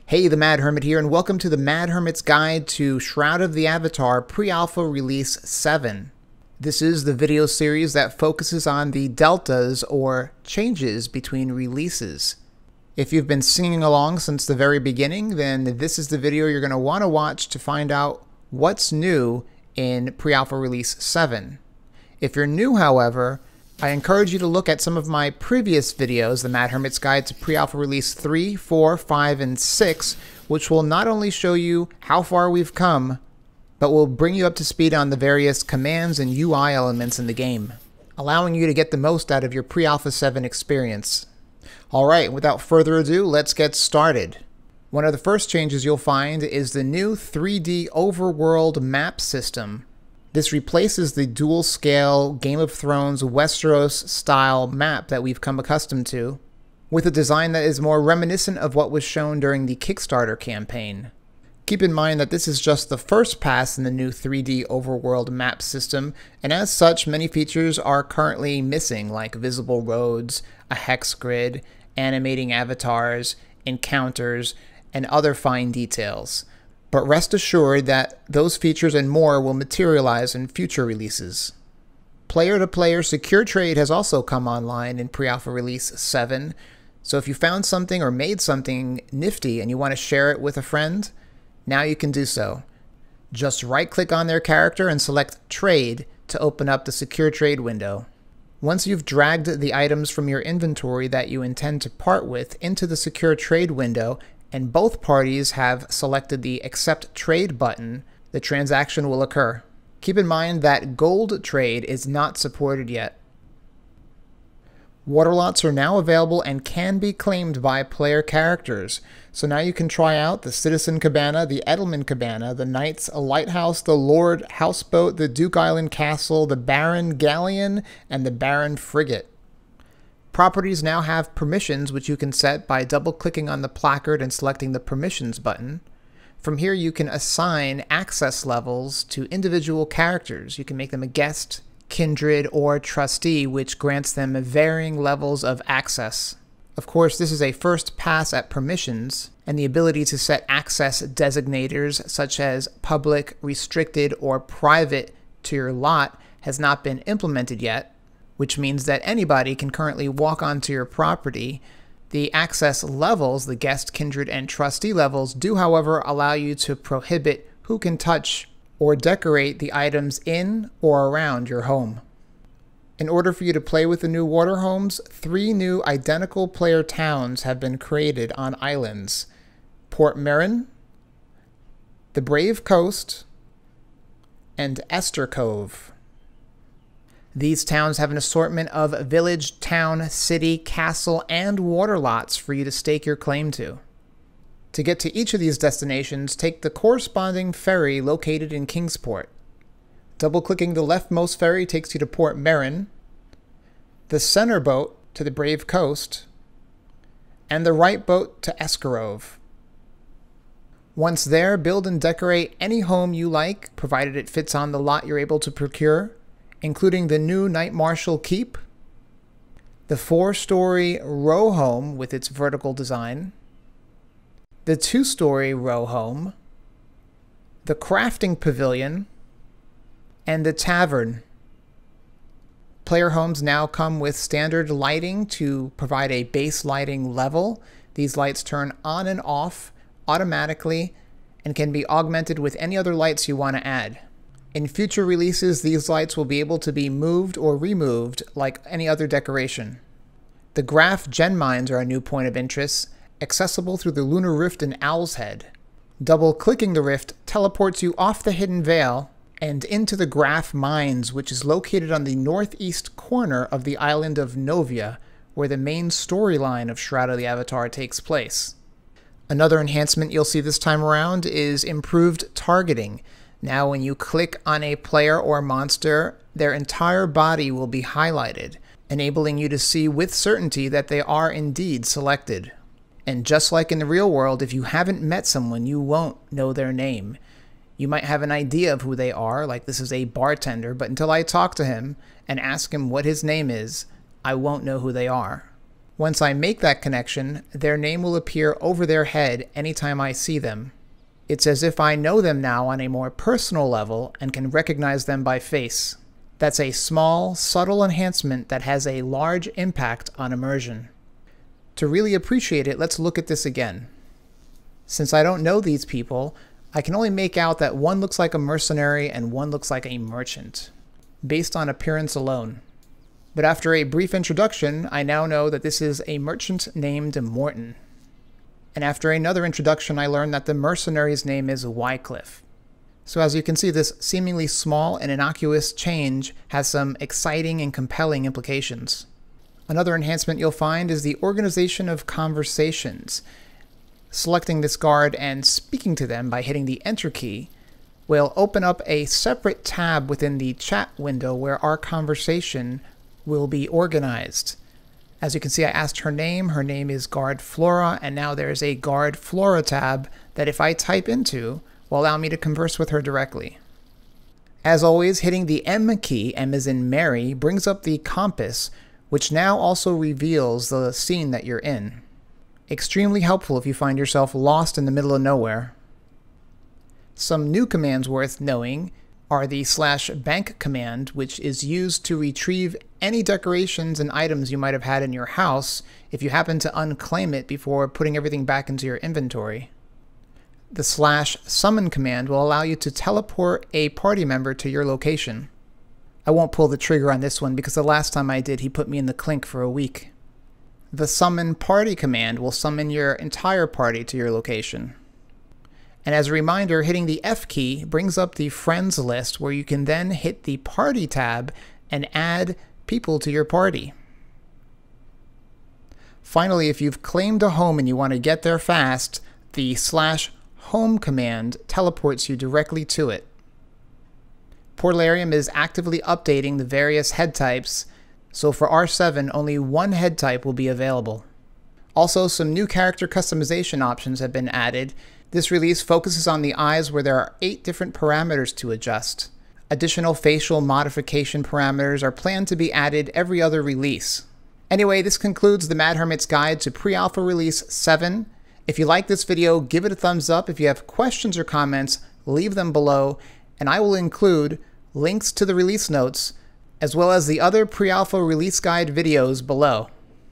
Hey, the Mad Hermit here, and welcome to the Mad Hermit's Guide to Shroud of the Avatar Pre-Alpha Release 7. This is the video series that focuses on the deltas, or changes, between releases. If you've been singing along since the very beginning, then this is the video you're going to want to watch to find out what's new in Pre-Alpha Release 7. If you're new, however, I encourage you to look at some of my previous videos, the Mad Hermit's Guide to Pre-Alpha Release 3, 4, 5, and 6, which will not only show you how far we've come, but will bring you up to speed on the various commands and UI elements in the game, allowing you to get the most out of your Pre-Alpha 7 experience. Alright, without further ado, let's get started. One of the first changes you'll find is the new 3D Overworld map system. This replaces the dual-scale Game of Thrones Westeros-style map that we've come accustomed to, with a design that is more reminiscent of what was shown during the Kickstarter campaign. Keep in mind that this is just the first pass in the new 3D Overworld map system, and as such, many features are currently missing, like visible roads, a hex grid, animating avatars, encounters, and other fine details. But rest assured that those features and more will materialize in future releases. Player-to-player secure trade has also come online in Pre-Alpha Release 7, so if you found something or made something nifty and you want to share it with a friend, now you can do so. Just right-click on their character and select Trade to open up the secure trade window. Once you've dragged the items from your inventory that you intend to part with into the secure trade window, and both parties have selected the Accept Trade button, the transaction will occur. Keep in mind that gold trade is not supported yet. Water lots are now available and can be claimed by player characters. So now you can try out the Citizen Cabana, the Edelman Cabana, the Knight's Lighthouse, the Lord Houseboat, the Duke Island Castle, the Baron Galleon, and the Baron Frigate. Properties now have permissions, which you can set by double-clicking on the placard and selecting the Permissions button. From here you can assign access levels to individual characters. You can make them a guest, kindred, or trustee, which grants them varying levels of access. Of course, this is a first pass at permissions, and the ability to set access designators such as public, restricted, or private to your lot has not been implemented yet, which means that anybody can currently walk onto your property. The access levels, the guest, kindred, and trustee levels, do however allow you to prohibit who can touch or decorate the items in or around your home. In order for you to play with the new water homes, 3 new identical player towns have been created on islands: Port Mirren, the Brave Coast, and Estercove. These towns have an assortment of village, town, city, castle, and water lots for you to stake your claim to. To get to each of these destinations, take the corresponding ferry located in Kingsport. Double-clicking the leftmost ferry takes you to Port Mirren, the center boat to the Brave Coast, and the right boat to Estercove. Once there, build and decorate any home you like, provided it fits on the lot you're able to procure, including the new Knight Marshal Keep, the 4-story row home with its vertical design, the 2-story row home, the crafting pavilion, and the tavern. Player homes now come with standard lighting to provide a base lighting level. These lights turn on and off automatically and can be augmented with any other lights you want to add. In future releases, these lights will be able to be moved or removed like any other decoration. The Graff gem mines are a new point of interest, accessible through the Lunar Rift in Owl's Head. Double-clicking the rift teleports you off the hidden veil and into the Graff mines, which is located on the northeast corner of the island of Novia, where the main storyline of Shroud of the Avatar takes place. Another enhancement you'll see this time around is improved targeting. Now when you click on a player or monster, their entire body will be highlighted, enabling you to see with certainty that they are indeed selected. And just like in the real world, if you haven't met someone, you won't know their name. You might have an idea of who they are, like this is a bartender, but until I talk to him and ask him what his name is, I won't know who they are. Once I make that connection, their name will appear over their head anytime I see them. It's as if I know them now on a more personal level and can recognize them by face. That's a small, subtle enhancement that has a large impact on immersion. To really appreciate it, let's look at this again. Since I don't know these people, I can only make out that one looks like a mercenary and one looks like a merchant, based on appearance alone. But after a brief introduction, I now know that this is a merchant named Morton. And after another introduction, I learned that the mercenary's name is Wycliffe. So as you can see, this seemingly small and innocuous change has some exciting and compelling implications. Another enhancement you'll find is the organization of conversations. Selecting this guard and speaking to them by hitting the Enter key will open up a separate tab within the chat window where our conversation will be organized. As you can see, I asked her name is Guard Flora, and now there's a Guard Flora tab that if I type into, will allow me to converse with her directly. As always, hitting the M key, M as in Mary, brings up the compass, which now also reveals the scene that you're in. Extremely helpful if you find yourself lost in the middle of nowhere. Some new commands worth knowing are the /bank command, which is used to retrieve any decorations and items you might have had in your house if you happen to unclaim it before putting everything back into your inventory. The /summon command will allow you to teleport a party member to your location. I won't pull the trigger on this one because the last time I did, he put me in the clink for a week. The summon party command will summon your entire party to your location. And as a reminder, hitting the F key brings up the friends list where you can then hit the party tab and add people to your party. Finally, if you've claimed a home and you want to get there fast, the /home command teleports you directly to it. Portalarium is actively updating the various head types, so for R7 only one head type will be available. Also, some new character customization options have been added. This release focuses on the eyes where there are 8 different parameters to adjust. Additional facial modification parameters are planned to be added every other release. Anyway, this concludes the Mad Hermit's guide to pre-alpha release 7. If you like this video, give it a thumbs up. If you have questions or comments, leave them below, and I will include links to the release notes, as well as the other pre-alpha release guide videos below.